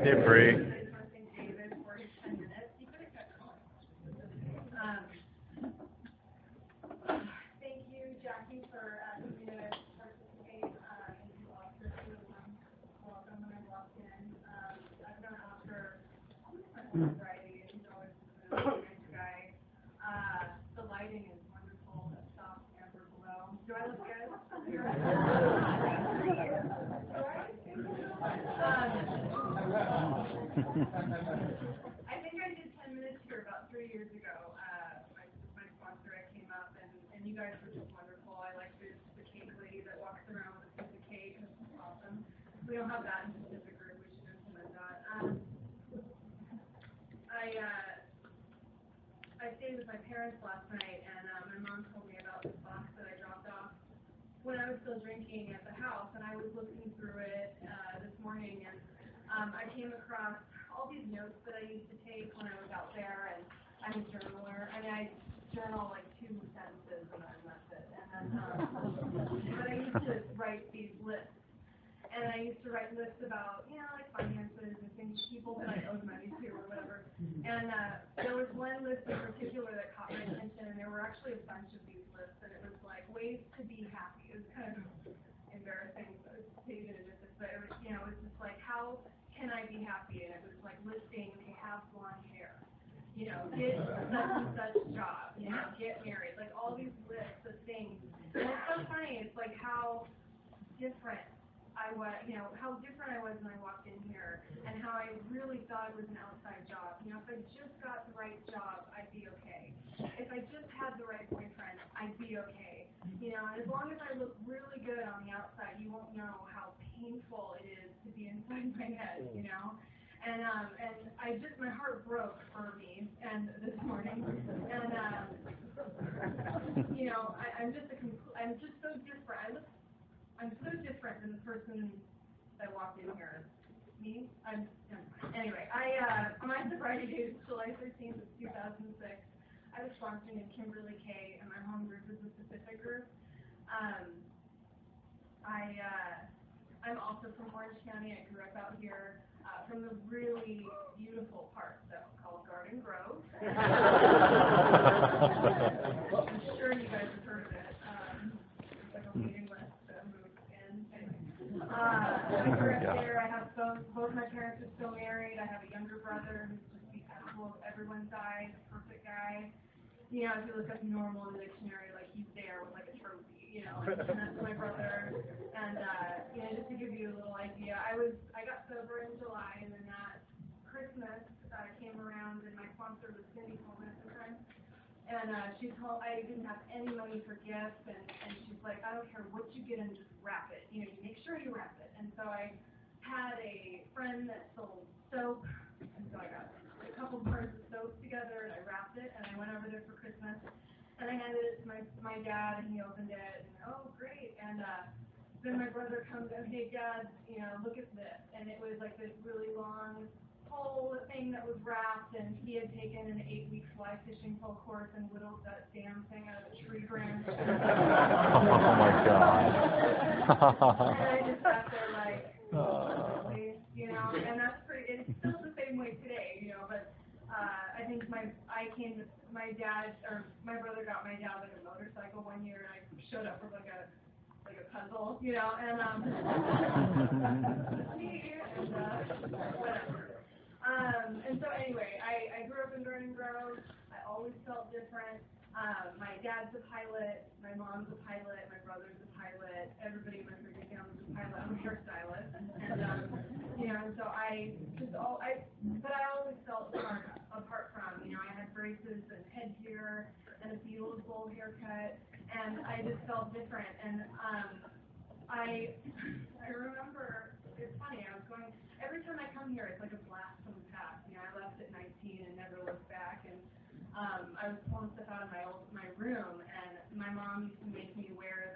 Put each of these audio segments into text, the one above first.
Hey, Bree. Thank you, Jackie, for asking me to participate in the Oscar welcome when I walked in. I've known Oscar my whole variety, and he's always been a really nice guy. The lighting is wonderful, the soft amber glow. Do I look good? I think I did 10 minutes here about 3 years ago. My sponsor, I came up, and you guys were just wonderful. I like the cake lady that walks around with a piece of cake. It's awesome. We don't have that in Pacific Group. We should implement that. I stayed with my parents last night, and my mom told me about this box that I dropped off when I was still drinking at the house, and I was looking through it this morning, and I came across all these notes that I used to take when I was out there, and I'm a journaler, and I journal like 2 sentences, and then that's it. And then, but I used to write these lists, and I used to write lists about, like finances and things, people that I owed money to or whatever. And there was one list in particular that caught my attention, and there were actually a bunch of these lists, and it was like ways to be happy. It was kind of embarrassing to even admit this, but it was, it was just like, how can I be happy? And it was like listing, have blonde hair, get such and such job, get married, like all these lists of things. And it's so funny, it's like how different I was, how different I was when I walked in here, and how I really thought it was an outside job. If I just got the right job, I'd be okay. If I just had the right boyfriend, I'd be okay. And as long as I look really good on the outside, you won't know how painful it is to be inside my head, And my heart broke for me, and this morning, and I'm just so different. I'm so different than the person that walked in here. Me? Anyway, my sobriety date is July 13th of 2006. I was sponsoring in Kimberly K, and my home group is the Pacific Group. I'm also from Orange County. I grew up out here from the really beautiful part, though, called Garden Grove. I'm sure you guys have heard of it. It's like a waiting list to move in. Anyway. I grew up there. I have both my parents are still married. I have a younger brother who's just the apple of everyone's eye, the perfect guy. If you look up normal in the dictionary, like he's there with like a trophy, and that's my brother. And just to give you a little idea, I got sober in July, and then that Christmas came around, and my sponsor was Cindy Coleman at the time. And she told I didn't have any money for gifts, and she's like, I don't care what you get, and just wrap it. You make sure you wrap it. And so I had a friend that sold soap, and so I got a couple bars of soap together, and I wrapped it, and I went over there for Christmas, and I handed it to my dad, and he opened it, and oh, great. And then my brother comes in, hey, Dad, look at this. And it was like this really long whole thing that was wrapped, and he had taken an 8-week fly fishing pole course and whittled that damn thing out of a tree branch. Oh, my God. And I just sat there like, really? And that's it's still the same way today, but I think my brother got my dad like a motorcycle one year, and I showed up with like a puzzle, and whatever. And so anyway, I grew up in Garden Grove. I always felt different. My dad's a pilot, my mom's a pilot, my brother's a pilot, everybody in my freaking family's a pilot. I'm a hairstylist, and so but I always felt apart from, I had braces and headgear and a beautiful haircut, and I just felt different. And I remember, it's funny, every time I come here, it's like a blast from the past. I left at 19 and never looked back, and I was pulling stuff out of my room, and my mom used to make me wear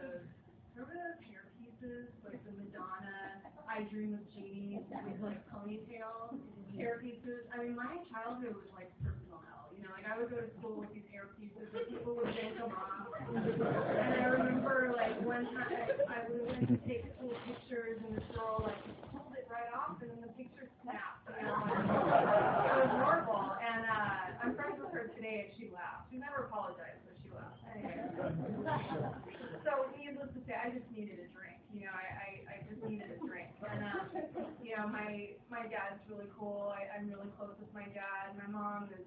remember those hair pieces, like the Madonna, I Dream of Jeannie, with like ponytail hair pieces. I mean, my childhood was like personal hell, like I would go to school with these hair pieces, and people would yank them off. And I remember, like, one time we went to take school pictures, and this girl, like, pulled it right off, and then the picture snapped. know, my dad's really cool. I'm really close with my dad. My mom is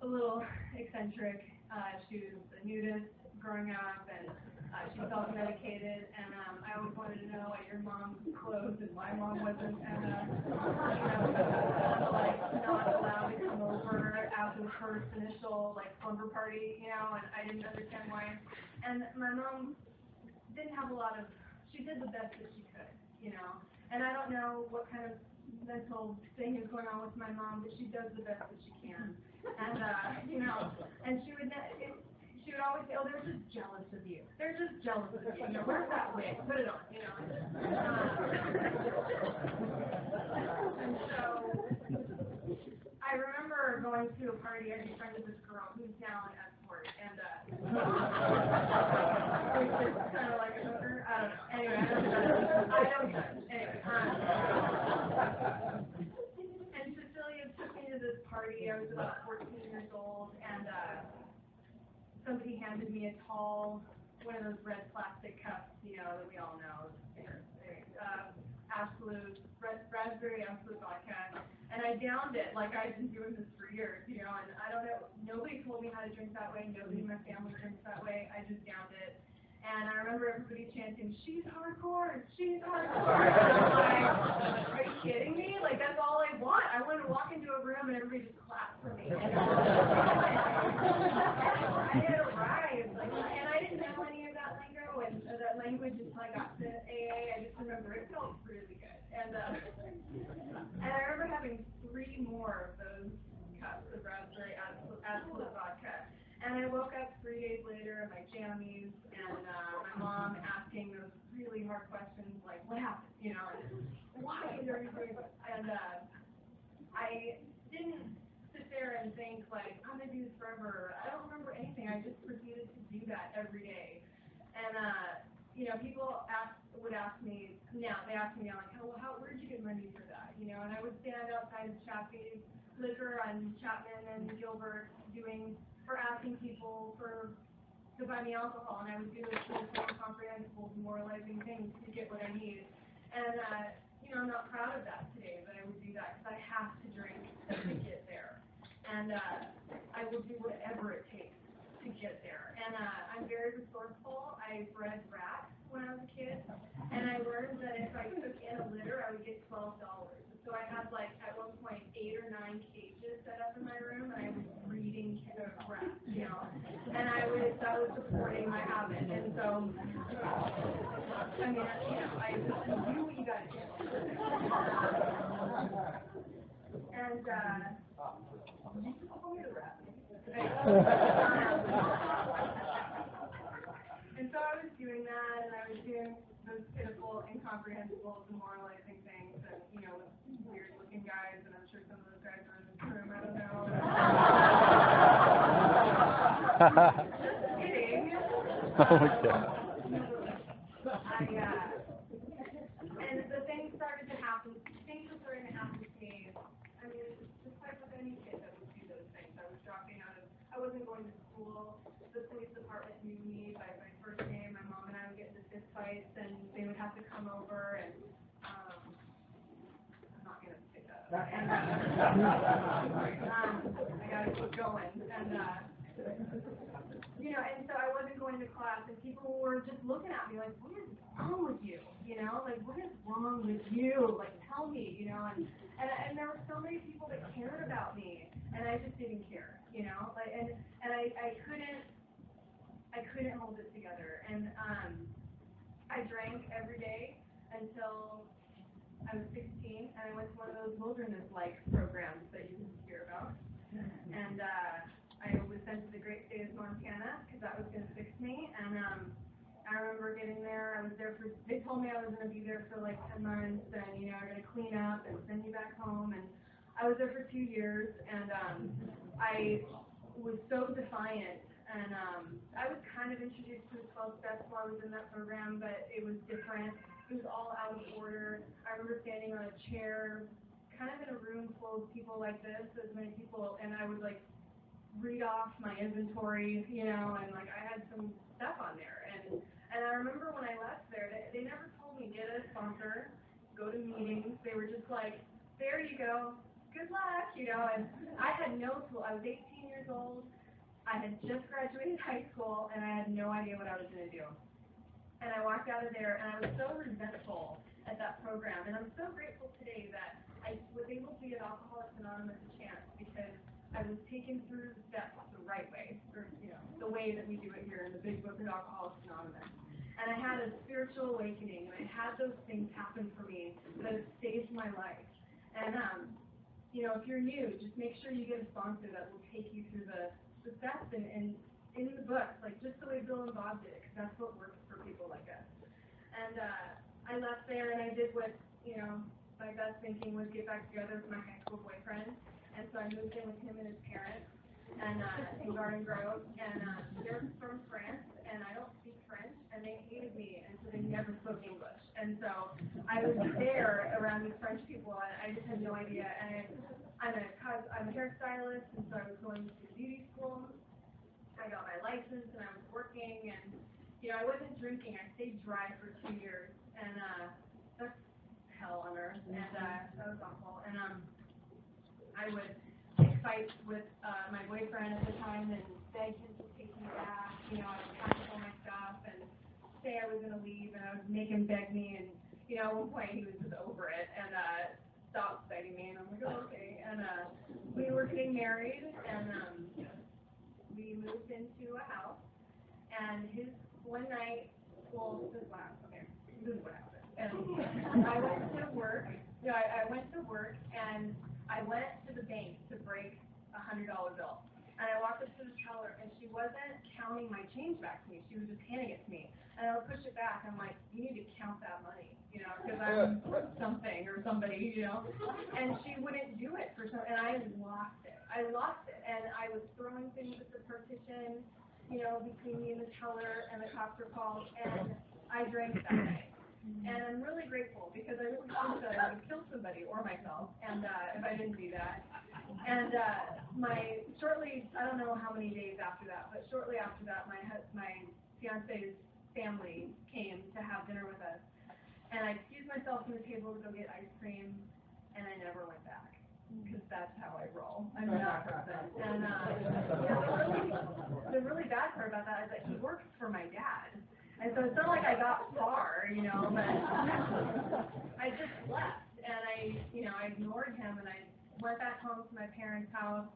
a little eccentric. She was a nudist growing up, and she self-medicated, and I always wanted to know why your mom's clothes and my mom wasn't, and like not allowed to come over after the first initial like slumber party, and I didn't understand why. And my mom didn't have a lot of. She did the best that she could, and I don't know what kind of mental thing is going on with my mom, but she does the best that she can, and and she would always say, oh, they're just jealous of you. They're just jealous of you. Where's that wig? Put it on, And so I remember going to a party. I befriended this girl who's now an escort, and which is kind of like a hooker. I don't know. Anyway, I don't judge. Anyway, and Cecilia took me to this party. I was about 14 years old, and somebody handed me a tall, one of those red plastic cups, that we all know. Raspberry absolute vodka, and I downed it like I've been doing this for years, and I don't know, nobody told me how to drink that way, nobody in my family drinks that way, I just downed it, and I remember everybody chanting, she's hardcore, she's hardcore, and I'm like, are you kidding me? Like, that's all I want. I want to walk into a room and everybody just claps for me. I had arrived, and I didn't know any of that lingo, and that language until I got to AA. I just remember it felt really good. And I remember having 3 more of those cups of raspberry absolute vodka. And I woke up 3 days later in my jammies, and my mom asking those really hard questions like, what happened? And why is everything? And I didn't sit there and think like, I'm gonna do this forever. I don't remember anything. I just proceeded to do that every day. And people would ask me now. They ask me now, like, well, where'd you get money for that? And I would stand outside of Chappie's liquor on Chapman and Gilbert asking people to buy me alcohol, and I would do this incomprehensible, demoralizing things to get what I need. And I'm not proud of that today, but I would do that because I have to drink to get there, and I will do whatever it takes to get there. And I'm very resourceful. I bred rats when I was a kid, and I learned that if I took in a litter, I would get $12. So I had at one point 8 or 9 cages set up in my room, and I was breeding rats, and that was supporting my habit. And so, I do what you gotta do. And you just call me the rat. And so I was doing that, and I was doing those pitiful, incomprehensible, demoralizing things, and with weird-looking guys, and I'm sure some of those guys are in this room. I don't know. Just kidding. And the things started to happen. Things were starting to happen to me. I mean, just like with any kid that would do those things. I was dropping out of. I wasn't going to school. The police department knew me by my first name. My mom and I would get into fist fights, and they would have to come over, and I'm not going to pick up. And I got to keep going. And and so I wasn't going to class, and people were just looking at me like, what is wrong with you? Like, what is wrong with you? Like, tell me, and there were so many people that cared about me, and I just didn't care, like, and I couldn't hold it together, and I drank every day until I was 16, and I went to one of those wilderness-like programs that you can hear about, and I was sent to the great state of Montana because that was going to fix me, and I remember getting there. I was there they told me I was going to be there for like 10 months, and are going to clean up and send you back home, and I was there for 2 years, and I was so defiant, and I was kind of introduced to the 12 steps while I was in that program, but it was different. It was all out of order. I remember standing on a chair, kind of in a room full of people like this, as many people, and I would like read off my inventory, and like I had some stuff on there, and I remember when I left there, they never told me get a sponsor, go to meetings. They were just like, there you go, good luck, and I had no clue. I was 18 years old. I had just graduated high school, and I had no idea what I was going to do. And I walked out of there, and I was so resentful at that program. And I'm so grateful today that I was able to be at Alcoholics Anonymous a chance, because I was taken through the steps the right way, or the way that we do it here in the Big Book of Alcoholics Anonymous. And I had a spiritual awakening, and I had those things happen for me that have saved my life. And if you're new, just make sure you get a sponsor that will take you through the steps and in the book, like just the way Bill and Bob did, because that's what works for people like us. And I left there, and I did what my best thinking was get back together with my high school boyfriend. And so I moved in with him and his parents, and in Garden Grove, and they're from France, and I don't speak French, and they hated me, and so they never spoke English. And so I was there around these French people, and I just had no idea. And I'm a hairstylist, and so I was going to beauty school. I got my license, and I was working, and I wasn't drinking. I stayed dry for 2 years, and that's hell on earth, and that was awful. And I would pick fights with my boyfriend at the time and beg him to take me back. I would pack up all my stuff and say I was going to leave, and I would make him beg me. And at one point he was just over it and stopped begging me, and I'm like, oh, okay. And we were getting married, and we moved into a house. And one night, this is what happened. And I went to work. I went to work, and I went to the bank to break a $100 bill. And I walked up to the teller, and she wasn't counting my change back to me. She was just handing it to me. And I would push it back. I'm like, you need to count that money, because I'm something or somebody, And she wouldn't do it and I lost it. And I was throwing things at the partition, between me and the teller, and the cops were called, and I drank that night. And I'm really grateful, because I really thought that I would kill somebody or myself, and if I didn't do that. And shortly, I don't know how many days after that, but shortly after that, my fiance's family came to have dinner with us. And I excused myself from the table to go get ice cream, and I never went back, because that's how I roll. I'm that person. And the really bad part about that is that he works for my dad. And so it's not like I got far, but I just left, and I ignored him, and I went back home to my parents' house,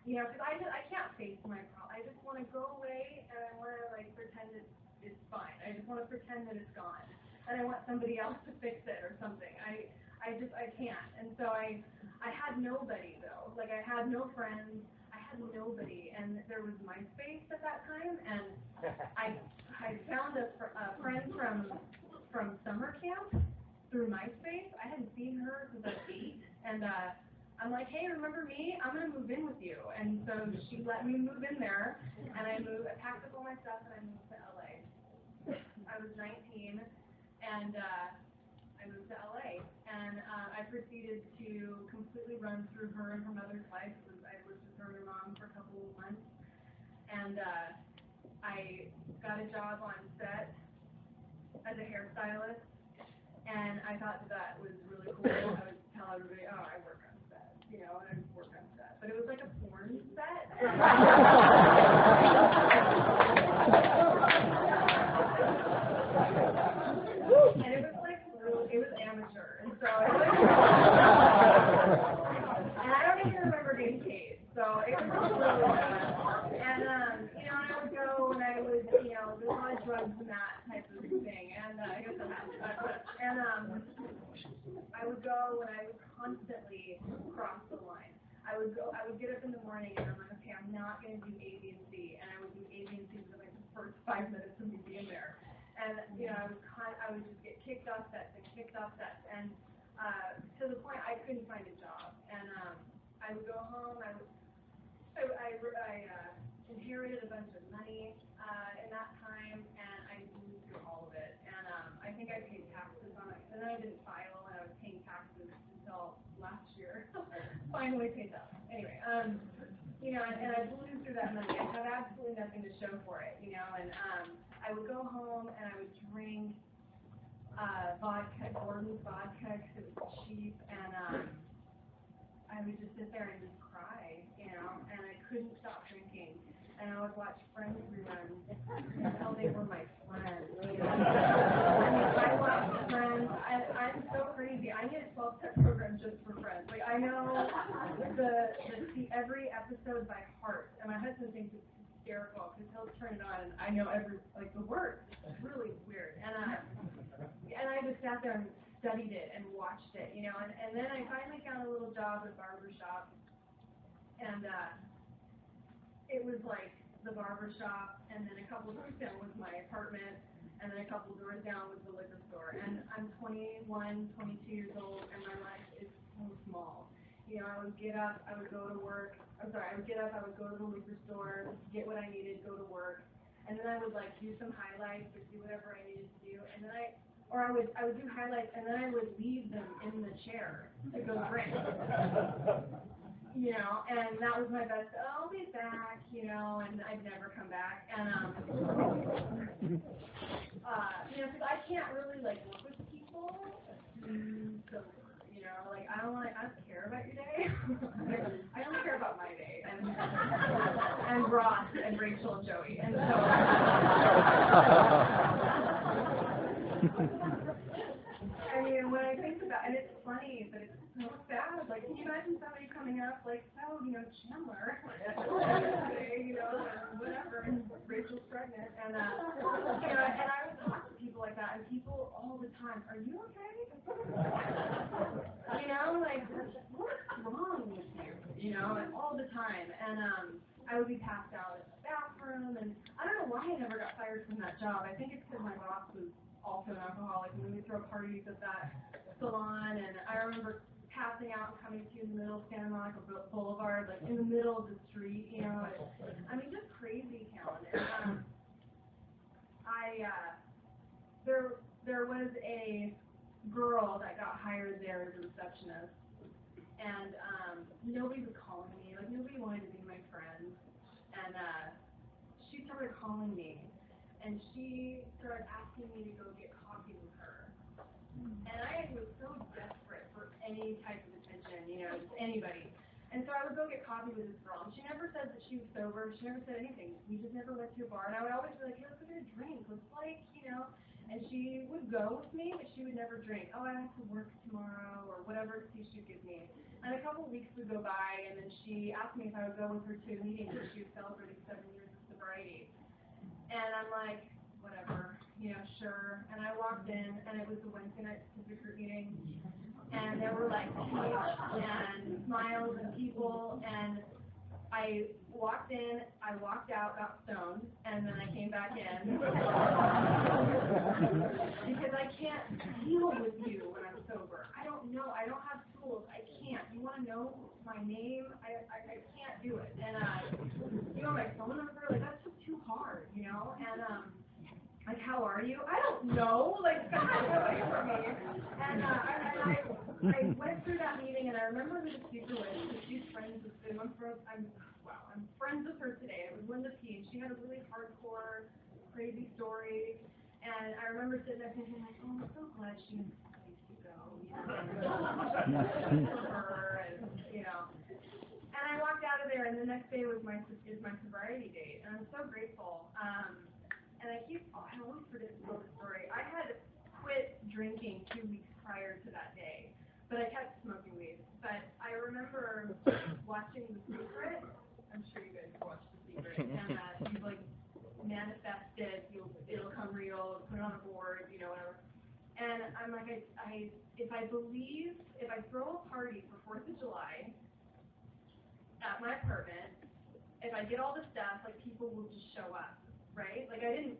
because I can't face my problem. I just want to go away, and I want to pretend it's fine. I just want to pretend that it's gone, and I want somebody else to fix it or something. I can't, and so I had nobody though. I had no friends. I had nobody, and there was MySpace at that time, and I found a friend from summer camp through MySpace. I hadn't seen her since I was 8, and I'm like, hey, remember me? I'm going to move in with you. And so she let me move in there, and I packed up all my stuff, and I moved to LA. I was 19, and I moved to LA, and I proceeded to completely run through her and her mother's life. I lived with her and her mom for a couple of months, and I got a job on set as a hairstylist, and I thought that was really cool. I would tell everybody, oh, I work on set, and I would work on set. But it was like a porn set. And it was it was amateur. And so and I don't even remember getting paid. So it was really bad. And, and I would go, and I would, there's a lot of drugs and that type of thing. And I guess I would go, and I would constantly cross the line. I would get up in the morning, and I'm like, okay, I'm not going to do A, B, and C. And I would do A, B, and C for the first 5 minutes of me being there. And, I would just get kicked off sets, and to the point I couldn't find a job. And I would go home, I inherited a bunch of money in that time, and I blew through all of it. And I think I paid taxes on it, and then I didn't file, and I was paying taxes until last year. Finally paid that. Anyway, and I blew through that money. I had absolutely nothing to show for it, and I would go home, and I would drink vodka, Gordon's vodka, because would just sit there and just cry, and I couldn't stop drinking. And I would watch Friends reruns until they were my friends. I watched Friends. I'm so crazy. I need a 12-step program just for Friends. Like, I know every episode by heart, and my husband thinks it's hysterical because he'll turn it on and I know the words. It's really weird. And I just sat there and studied it and watched it, and then I finally found a little job at a barber shop, and it was like the barber shop, and then a couple doors down was my apartment, and then a couple doors down was the liquor store. And I'm 21, 22 years old, and my life is so small. I would get up, I would go to work. I would get up, I would go to the liquor store, get what I needed, go to work, and then I would do some highlights or do whatever I needed to do, and then I would do highlights, and then I would leave them in the chair to go drink. And that was my best. I'll be back, and I'd never come back. And because I can't really work with people sober. I don't care about your day. I only care about my day, and Ross and Rachel and Joey, and so. When I think about, and it's funny, but it's so sad. Can you imagine somebody coming up Chandler, whatever, and Rachel's pregnant, and and I would talk to people like that, and people all the time, are you okay? What's wrong with you? And all the time, and I would be passed out in the bathroom, and I don't know why I never got fired from that job. I think it's because my boss was also an alcoholic, and we would throw parties at that salon, and I remember passing out and coming to in the middle of Santa Monica Boulevard, in the middle of the street, just crazy town. And there was a girl that got hired there as a receptionist, and nobody was calling me, nobody wanted to be my friend, and she started calling me, and she started asking me to go get coffee with her. And I was so desperate for any type of attention, just anybody. And so I would go get coffee with this girl. And she never said that she was sober. She never said anything. We just never went to a bar. And I would always be like, hey, let's go get a drink. Let's And she would go with me, but she would never drink. Oh, I have to work tomorrow, or whatever excuse she'd give me. And a couple of weeks would go by, and then she asked me if I would go with her to a meeting where she was celebrating 7 years of sobriety. And I'm like, whatever, sure. And I walked in, and it was the Wednesday night Pacific group meeting, and there were peeps and smiles and people, and I walked in, I walked out, got stoned, and then I came back in. Because I can't deal with you when I'm sober. I don't know, I don't have tools, I can't. You want to know my name? I can't do it. And you want my phone number? That's just too hard, And how are you? I don't know. Get away from me. And I went through that meeting, and I remember who the speaker was, because she's friends with him. I'm friends with her today. It was Linda P., and she had a really hardcore, crazy story. And I remember sitting there thinking, oh, I'm so glad she has a place to go. For her, and And I walked out of there, and the next day was my sobriety date, and I'm so grateful. And I always forget to tell the story. I had quit drinking 2 weeks prior to that day, but I kept smoking weed. But I remember watching The Secret. I'm sure you guys watched The Secret. And you manifest it, it'll come real, put it on a board, whatever. And I'm like, if I throw a party for 4th of July at my apartment, if I get all the stuff, people will just show up, right? I didn't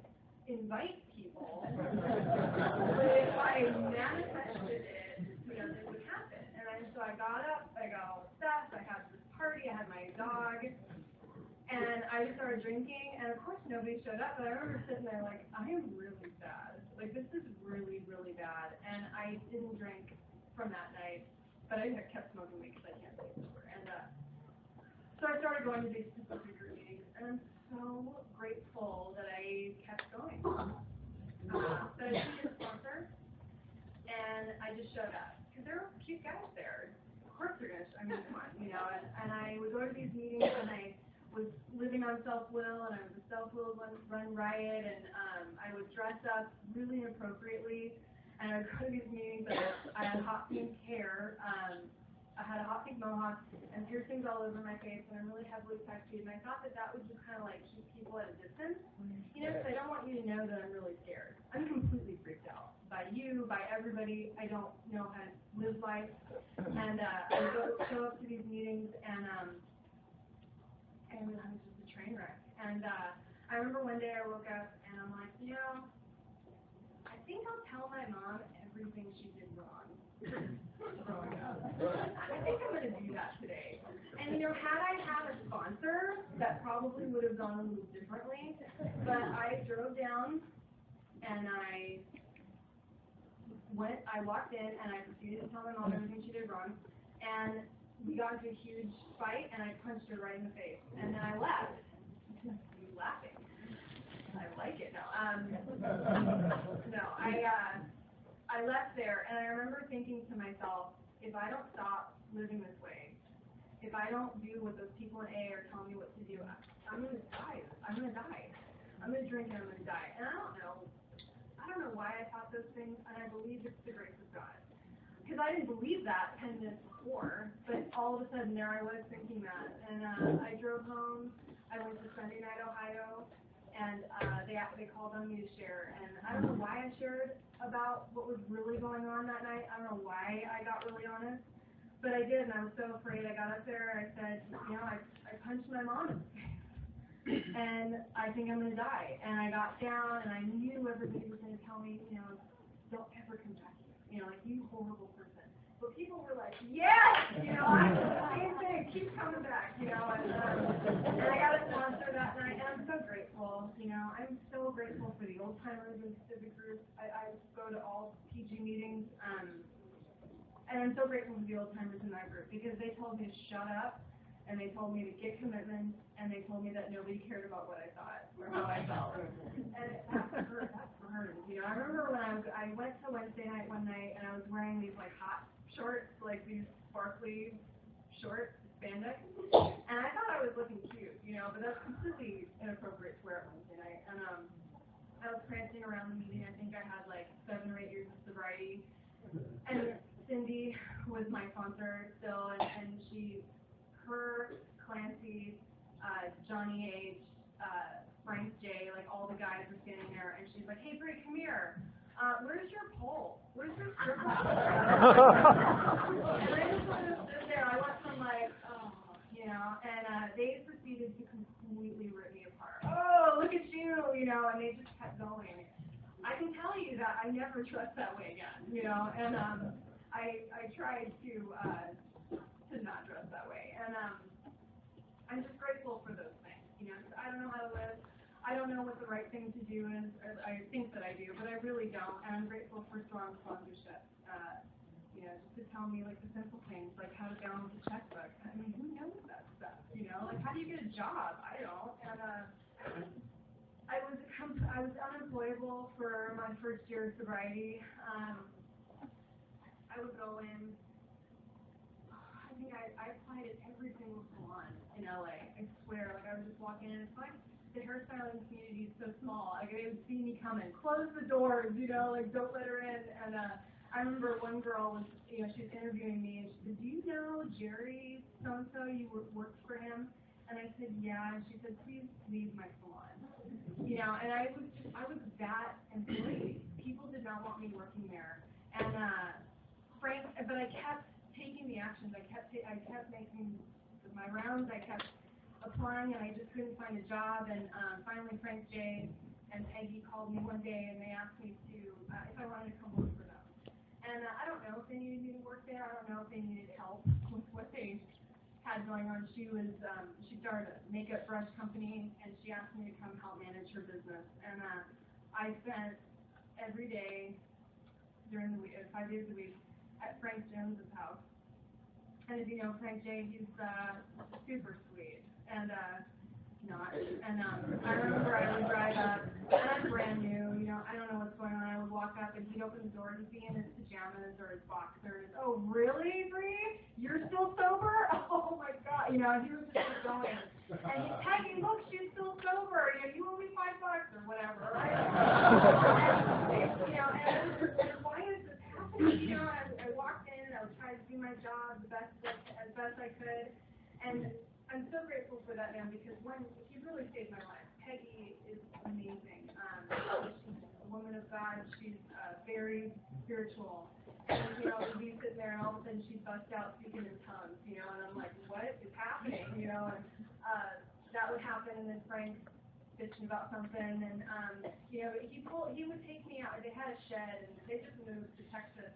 invite people, but if I manifested it, it would happen. And so I got up, I got all the stuff, I had this party, I had my dog, and I just started drinking, and of course nobody showed up, but I remember sitting there I am really bad. This is really, really bad. And I didn't drink from that night, but I kept smoking weed because I can't stay sober. And so I started going to these Pacific group meetings, and I'm so grateful that I kept going. That I didn't get a sponsor, and I just showed up. Because there were cute guys there. course they're gonna. I mean, come on, you know. And I would go to these meetings, and I was living on self-will, and I was a self-will run riot, and I would dress up really inappropriately, and I would go to these meetings. I had hot pink hair. I had a hot pink mohawk and piercings all over my face, and I'm really heavily tattooed, and I thought that would just kind of like keep people at a distance, you know, because I don't want you to know that I'm really scared. I'm completely freaked out by you, by everybody. I don't know how to live life, and I would show up to these meetings, and I was just a train wreck. And I remember one day I woke up, and I'm like, you know, I think I'll tell my mom everything she did wrong. Growing up. I think I'm going to do that today. And, you know, had I had a sponsor, that probably would have gone a little differently. But I drove down, and I walked in, and I proceeded to tell my mom everything she did wrong. And we got into a huge fight, and I punched her right in the face. And then I left. You laughing. I like it. No, I left there, and I remember thinking to myself, if I don't stop living this way, if I don't do what those people in AA are telling me what to do, I'm going to die. I'm going to die. I'm going to drink and I'm going to die. And I don't know why I thought those things, and I believe it's the grace of God. Because I didn't believe that 10 minutes before, but all of a sudden there I was thinking that. And I drove home. I went to Sunday Night Ohio, and they called on me to share. And I don't know why I shared about what was really going on that night. I don't know why I got really honest, but I did, and I was so afraid. I got up there, I said, you know, I punched my mom in the face, and I think I'm going to die. And I got down, and I knew everybody was going to tell me, you know, don't ever come back here. You know, like, you horrible person. But people were like, yes! You know, I'm the same thing. Keep coming back, you know. And I got a sponsor that night, and I'm so grateful. You know, I'm so grateful for the old timers in civic groups. I go to all PG meetings, and I'm so grateful for the old timers in that group because they told me to shut up, and they told me to get commitment, and they told me that nobody cared about what I thought or how I felt. And that's for her. You know, I remember when I went to Wednesday night one night, and I was wearing these like hot shorts, like these sparkly shorts, spandex, and I thought I was looking cute, you know, but that's completely inappropriate to wear on Wednesday night. And I was prancing around the meeting. I think I had like 7 or 8 years of sobriety, and Cindy was my sponsor still, and her, Clancy, Johnny H, Frank J, like all the guys were standing there, and she's like, hey, Brie, come here. Where's your pole? Where's your strip club? And I just sort of stood there. I went from like, oh, you know, and they proceeded to completely rip me apart. Oh, look at you know, and they just kept going. I can tell you that I never trust that way again, you know, and I tried to not dress that way, and I'm just grateful for those things, you know, I don't know how to live. I don't know what the right thing to do is. I think that I do, but I really don't. And I'm grateful for strong sponsorship. You know, just to tell me like the simple things, like how to balance a checkbook. I mean, who knows that stuff? You know, like how do you get a job? I don't. And I was unemployable for my first year of sobriety. I would go in. I think I applied at every single salon in LA. I swear, like I would just walk in and it's like. The hairstyling community is so small. Like they would see me coming, close the doors, you know, like don't let her in. And I remember one girl was, you know, she was interviewing me, and she said, "Do you know Jerry so and so? You worked for him?" And I said, "Yeah." And she said, "Please leave my salon." You know, and I was that employee. People did not want me working there. And but I kept taking the actions. I kept making my rounds. I kept applying, and I just couldn't find a job. And finally, Frank J and Peggy called me one day, and they asked me to if I wanted to come work for them. And I don't know if they needed me to work there. I don't know if they needed help with what they had going on. She started a makeup brush company, and she asked me to come help manage her business. And I spent every day during the week, 5 days a week, at Frank Jones's house. And if you know Frank J, he's super sweet. And not. And I remember I would drive up, and I'm brand new, you know, I don't know what's going on. I would walk up, and he'd open the door, and he'd be in his pajamas or his boxers. Oh, really, Bree? You're still sober? Oh my God, you know, he was just keep going. And he's Peggy, look, she's still sober. You know, you owe me $5 or whatever, right? And, you know, and why is this happening? You know, I walked in, I was trying to do my job as best I could, and I'm so grateful for that man because he really saved my life. Peggy is amazing. She's a woman of God. She's very spiritual. And, you know, we'd be sitting there and all of a sudden she'd bust out speaking in tongues, you know, and I'm like, what is happening? You know, and that would happen, and then Frank bitching about something, and, you know, he would take me out. They had a shed, and they just moved to Texas.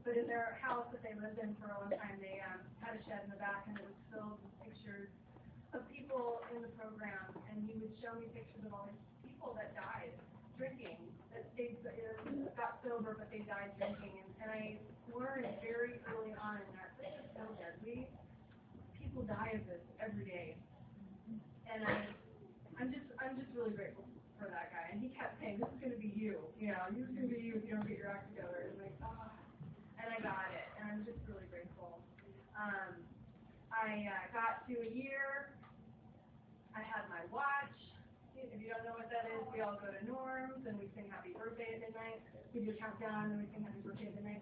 But in their house that they lived in for a long time, they had a shed in the back, and it was filled with pictures of people in the program. And he would show me pictures of all these people that died drinking, that they got sober, but they died drinking. And I learned very early on that this is so deadly. People die of this every day. And I'm just really grateful for that guy. And he kept saying, this is going to be you. You know, this is going to be you if you don't get your act together. And like, and I got it, and I'm just really grateful. I got to a year. I had my watch. If you don't know what that is, we all go to Norm's, and we sing Happy Birthday at midnight. We do a countdown, and we sing Happy Birthday at midnight.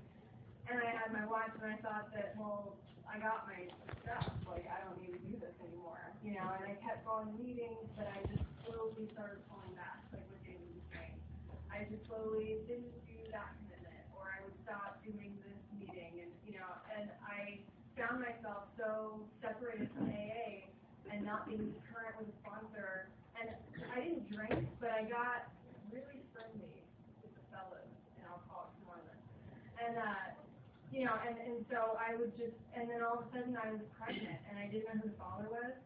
And I had my watch, and I thought that, well, I got my stuff. Like, I don't need to do this anymore. You know, and I kept going to meetings, but I just slowly started pulling back, like what David was saying. I just slowly didn't do that commitment, or I would stop doing this meeting, and you know, and I found myself so separated from AA and not being current with a sponsor. And I didn't drink, but I got really friendly with the fellows in Alcoholics Anonymous. And you know, and so I would just, and then all of a sudden I was pregnant, and I didn't know who the father was,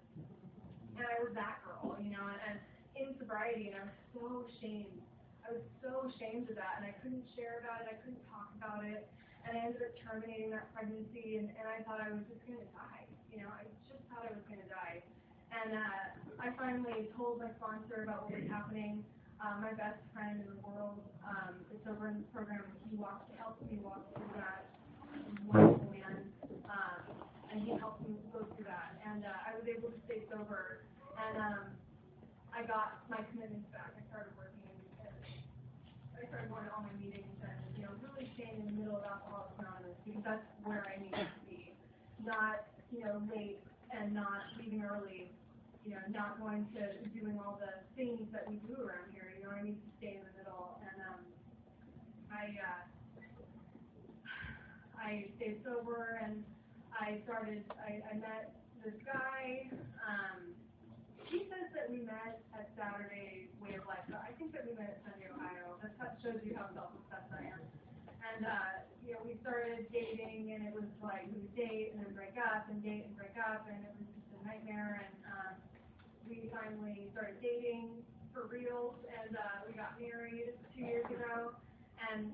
and I was that girl, you know, and in sobriety, and I was so ashamed. I was so ashamed of that, and I couldn't share about it, I couldn't talk about it, and I ended up terminating that pregnancy, and I thought I was just going to die, you know, I just thought I was going to die. And I finally told my sponsor about what was happening. My best friend in the world is over in this program, he helped me walk through that, wonderful man, and he helped me go through that, and I was able to stay sober, and I got my commitments back. I started working, and I started going to all my meetings, and you know, really staying in the middle of Alcoholics Anonymous, because that's where I needed to be, not, you know, late and not leaving early, you know, not going to doing all the things that we do around here. You know, I need to stay in the middle, and I stayed sober, and I met this guy. He says that we met at Saturday Way of Life, but I think that we met at Sunday, Ohio. That shows you how self-obsessed I am. And, you know, we started dating, and it was like we would date and then break up and date and break up, and it was just a nightmare. And we finally started dating for real, and we got married 2 years ago, and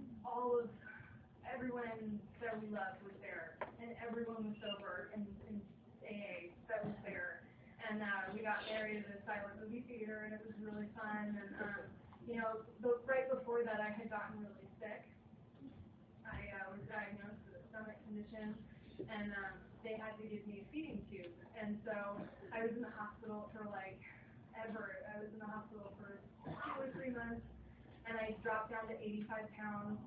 everyone that we loved was there, and everyone was sober in AA that was there. And we got married at a silent movie theater, and it was really fun. And, you know, right before that, I had gotten really sick. I was diagnosed with a stomach condition, and they had to give me a feeding tube. And so I was in the hospital for like ever. I was in the hospital for 2 or 3 months, and I dropped down to 85 pounds.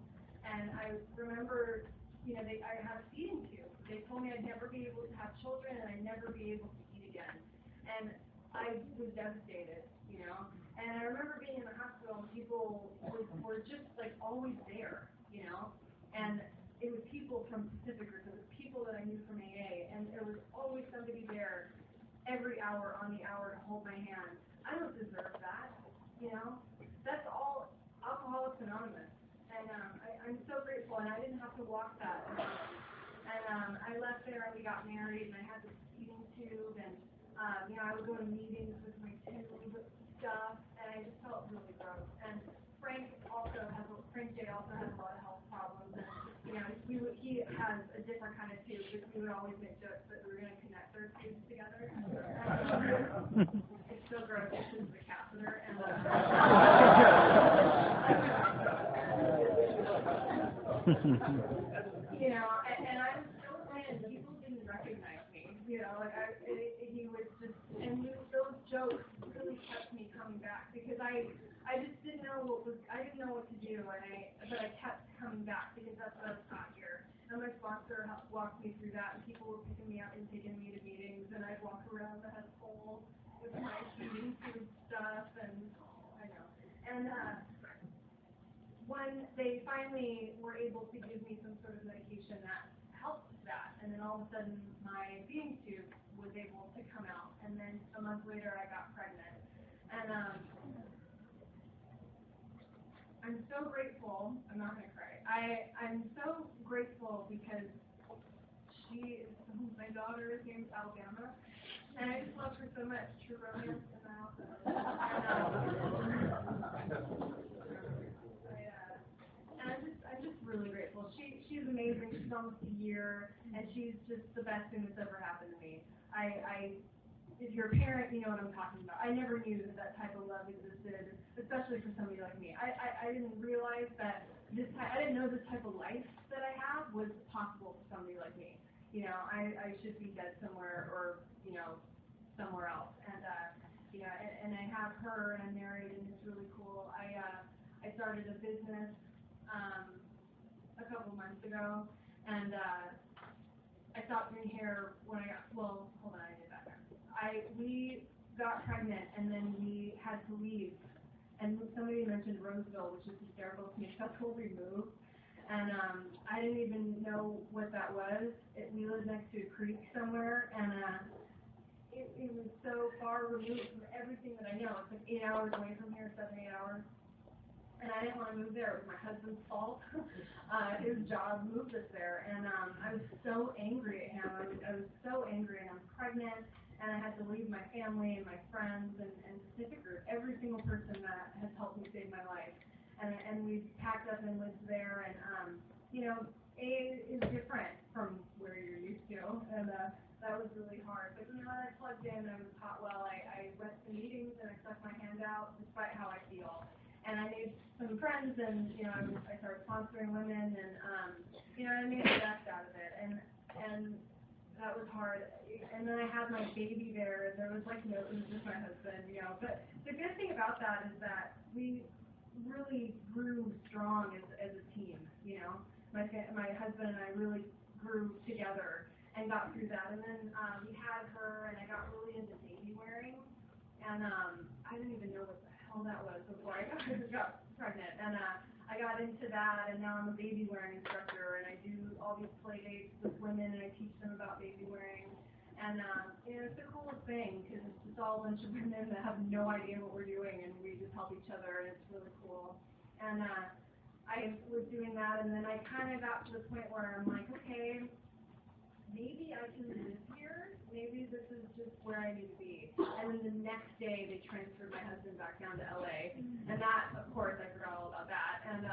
And I remember, you know, I had a feeding tube. They told me I'd never be able to have children, and I'd never be able to eat again. And I was devastated, you know. And I remember being in the hospital, and people were just like always there, you know. And it was people from Pacific Group, it was people that I knew from AA, and there was always somebody there every hour on the hour to hold my hand. I don't deserve that, you know. That's all Alcoholics Anonymous. And I'm so grateful, and I didn't have to walk that alone. And I left there, and we got married, and I had this feeding tube, and you know, I would go to meetings with my tube stuff, and I just felt really gross. And Frank J. also has a lot of health problems, and you know, he has a different kind of tube, which we would always make jokes that we were going to connect our tubes together. It's so gross because of the catheter, and you know, and I was so thin, people didn't recognize me, you know, like he was just, and those jokes really kept me coming back, because I just didn't know I didn't know what to do, but I kept coming back, because that's what I was taught here. And my sponsor walked me through that, and people were picking me up and taking me to meetings, and I'd walk around the head full with my feeding tube stuff, and I know. And when they finally were able to give me some sort of medication that helped that, and then all of a sudden my feeding tube was able to come out, and then a month later I got pregnant. And I'm so grateful. I'm not going to cry. I'm so grateful because my daughter is named Alabama, and I just love her so much. True romance in the house. I'm just really grateful. She's amazing. She's almost a year, and she's just the best thing that's ever happened to me. If you're a parent, you know what I'm talking about. I never knew that type of love existed, especially for somebody like me. I didn't realize that I didn't know this type of life that I have was possible for somebody like me. You know, I should be dead somewhere, or, you know, somewhere else. And, you know, and I have her, and I'm married, and it's really cool. I started a business a couple months ago, and I stopped doing hair when I got, well, hold on, I did that. We got pregnant, and then we had to leave. And somebody mentioned Roseville, which is hysterical to me. That's where we moved. And I didn't even know what that was. We lived next to a creek somewhere, and it was so far removed from everything that I know. It's like 8 hours away from here, 7, 8 hours. And I didn't want to move there. It was my husband's fault. His job moved us there. And I was so angry at him. I was so angry, and I'm pregnant. And I had to leave my family and my friends and Pacific Group, every single person that has helped me save my life. And we packed up and lived there. And, you know, A is different from where you're used to. And that was really hard. But, you know, I plugged in. I was taught well. I went to meetings, and I stuck my hand out despite how I feel. And I made some friends, and, you know, I started sponsoring women. And, you know, I made the best out of it. And that was hard. And then I had my baby there. There was like it was just my husband, you know. But the good thing about that is that we really grew strong as a team, you know. My husband and I really grew together and got through that. And then we had her, and I got really into baby wearing. And I didn't even know what the hell that was before I got pregnant. And I got into that, and now I'm a baby wearing instructor, and I do all these play dates with women, and I teach them about baby wearing. And you know, it's the coolest thing, because it's just all a bunch of women that have no idea what we're doing, and we just help each other, and it's really cool. And I was doing that, and then I kind of got to the point where I'm like, okay, maybe I can live here. Maybe this is just where I need to be. And then the next day, they transferred my husband back down to LA. And that, of course, I forgot all about that. And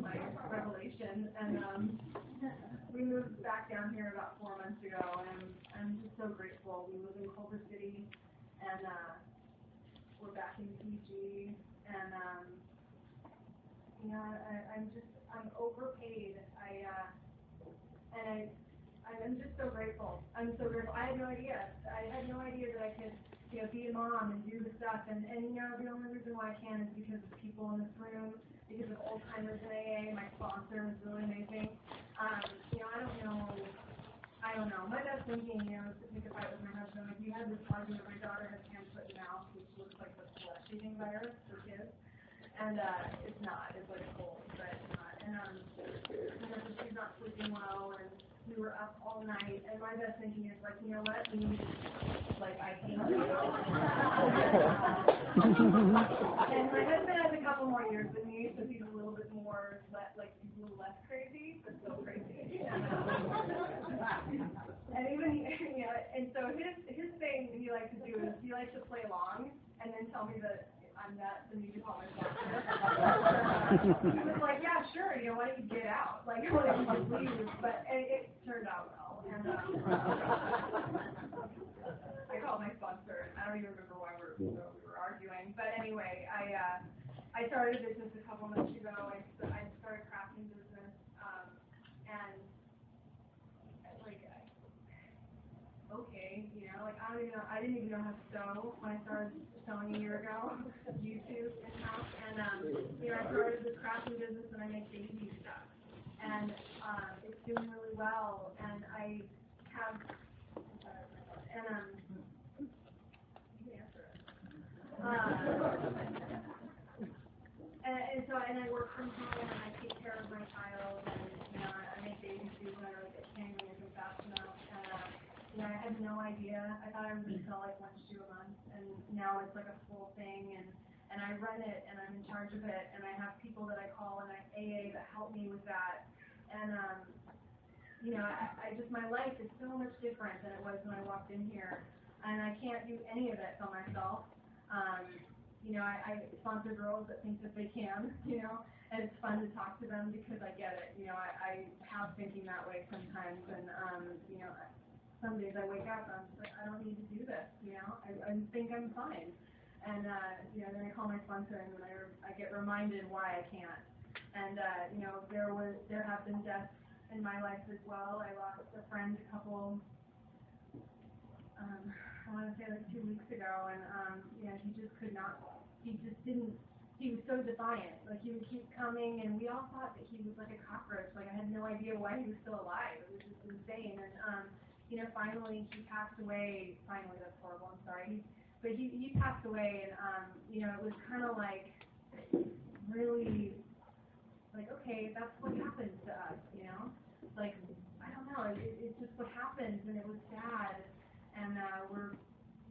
my revelation. And we moved back down here about 4 months ago. And I'm just so grateful. We live in Culver City. And we're back in PG. And, you know, I'm overpaid. I'm just so grateful. I'm so grateful. I had no idea. I had no idea that I could, you know, be a mom and do the stuff. And you know, the only reason why I can is because of the people in this room, because of Old-Timers in AA. My sponsor was really amazing. You know, I don't know. My best thinking, you know, is to pick a fight with my husband. Like, we had this argument. My daughter has hand, foot, and mouth, which looks like the flesh-eating virus for kids. And it's not. It's like cold, but it's not. And you know, so she's not sleeping well, and we were up all night, and my best thinking is like, you know what, we need, like, I hate you. And my husband has a couple more years than me, so he's a little bit more, like, he's a little less crazy, but still crazy. And even, you know, and so his thing he likes to do is he likes to play along, and then tell me that I'm not the need to call my sponsor. He was like, yeah, sure, you know, why don't you get out? Like, why don't you just leave? But it turned out well. And I called my sponsor, and I don't even remember why we were I started a business a couple months ago. I started crafting business, and like, okay, you know, like I didn't even know how to sew when I started sewing a year ago. YouTube in-house, and you know, I started this crafting business and I make baby stuff, and it's doing really well, and I have, you can answer it. And I work from home and I take care of my child, and you know, I make baby shoes and I really can't even make them fast enough, and you know, I had no idea. I thought I was going to sell like one shoe a month, and now it's like a full thing, and I run it, and I'm in charge of it, and I have people that I call in AA that help me with that, and you know, I just, my life is so much different than it was when I walked in here, and I can't do any of it for myself. You know, I sponsor girls that think that they can, you know, and it's fun to talk to them because I get it. You know, I have thinking that way sometimes, and you know, some days I wake up and I'm just like, I don't need to do this, you know, I think I'm fine. And, you know, then I call my sponsor and then I get reminded why I can't. And, you know, there have been deaths in my life as well. I lost a friend I want to say like 2 weeks ago, and, you know, he just didn't, he was so defiant. Like, he would keep coming, and we all thought that he was like a cockroach. Like, I had no idea why he was still alive. It was just insane. And, you know, finally he passed away. Finally, that's horrible, I'm sorry. But he passed away, and, you know, it was kind of like, really, like, okay, that's what happens to us, you know? Like, I don't know, it's just what happens, and it was sad. And we're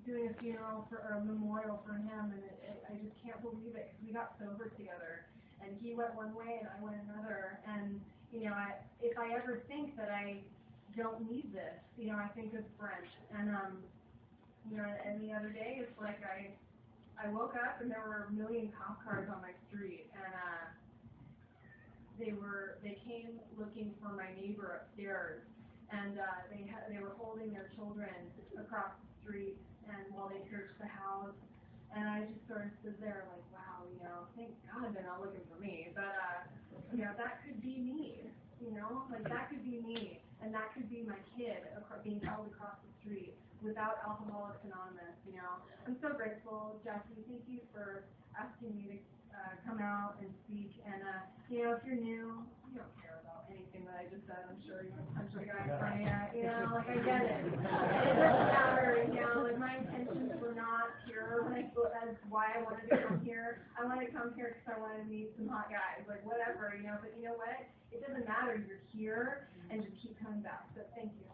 doing a funeral or a memorial for him, and I just can't believe it, because we got sober together. And he went one way, and I went another. And, you know, if I ever think that I don't need this, you know, I think of Brent. And, you know, and the other day, it's like I woke up and there were a million cop cars on my street, and they came looking for my neighbor upstairs, and they were holding their children across the street, and while they searched the house, and I just sort of stood there like, wow, you know, thank God they're not looking for me, but you know, that could be me, you know, like that could be me, and that could be my kid being held across the street without Alcoholics Anonymous, you know. I'm so grateful, Jackie. Thank you for asking me to come out and speak. And, you know, if you're new, you don't care about anything that I just said. I'm sure you can punch the guy in front of you. You know, like, I get it. It doesn't matter, you know. Like, my intentions were not pure. Like, that's why I wanted to come here. I wanted to come here because I wanted to meet some hot guys. Like, whatever, you know. But you know what? It doesn't matter. You're here, and just keep coming back. So thank you.